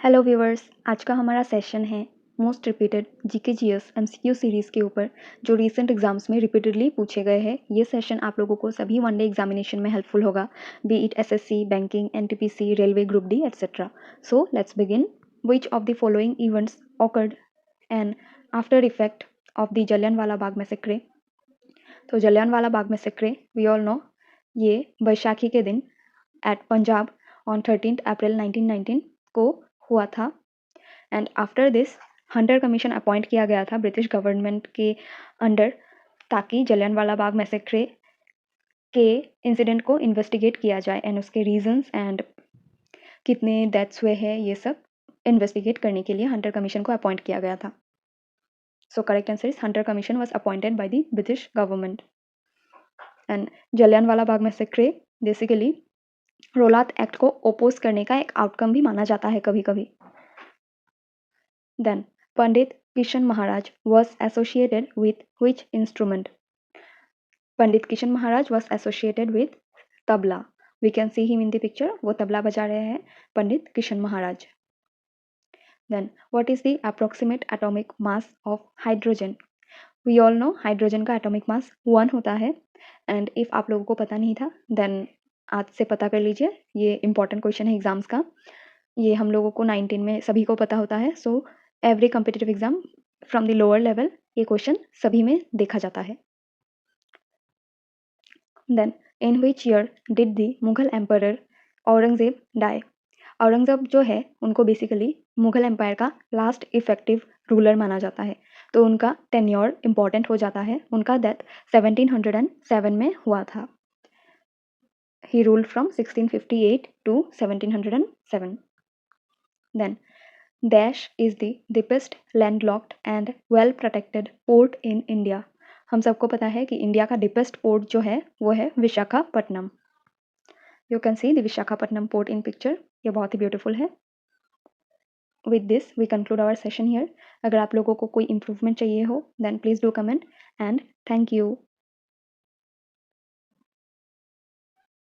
Hello viewers, आज का हमारा सेशन है most repeated GK GS MCQ series के ऊपर जो रीसेंट एग्जाम्स में रिपीटेडली पूछे गए हैं। ये सेशन आप लोगों को सभी वनडे एग्जामिनेशन में हेल्पफुल होगा, B it SSC, banking, NTPC, railway group D etcetera. So let's begin. Which of the following events awkward and after effect of the Jallianwala Bagh मैसेक्रे। तो Jallianwala Bagh मैसेक्रे we all know, ये बैसाखी के दिन एट पंजाब ऑन 13 अप्रैल 1919 को हुआ था। And after this Hunter commission appoint किया गया था ब्रिटिश गवर्नमेंट के अंडर, ताकि जलियांवाला बाग मैसेक्रे के इंसिडेंट को इन्वेस्टिगेट किया जाए एंड उसके रीजंस एंड कितने डेथ्स हुए हैं ये सब इन्वेस्टिगेट करने के लिए हंटर कमीशन को अपॉइंट किया गया था। So correct answer is Hunter Commission was appointed by the British government. And Jallianwala Bagh massacre basically Rowlatt Act को ओपोज करने का एक आउटकम भी माना जाता है कभी कभी। Then, Pandit Kishan Maharaj was associated with which instrument? Pandit Kishan Maharaj was associated with tabla. We can see him in the picture. वो तबला बजा रहे हैं पंडित किशन महाराज. Then, what is the approximate atomic mass of hydrogen? We all know hydrogen का atomic mass 1 होता है. And if आप लोगों को पता नहीं था, then आज से पता कर लीजिए. ये important question है एग्जाम्स का. ये हम लोगों को 19 में सभी को पता होता है. So every competitive exam from the lower level ये क्वेश्चन सभी में देखा जाता है. Then in which year did the Mughal emperor Aurangzeb डाई? औरंगजेब जो है उनको बेसिकली मुगल एम्पायर का लास्ट इफेक्टिव रूलर माना जाता है, तो उनका टेन्योर इम्पॉर्टेंट हो जाता है. उनका डेथ 1707 में हुआ था. He ruled from 1658 to 1707. Then Dash is the deepest landlocked and well protected port in India. हम सबको पता है कि इंडिया का डीपेस्ट पोर्ट जो है वो है Visakhapatnam. You can see the Visakhapatnam port in picture. ये बहुत ही ब्यूटीफुल है. With this we conclude our session here. अगर आप लोगों को कोई इम्प्रूवमेंट चाहिए हो then please do comment and thank you.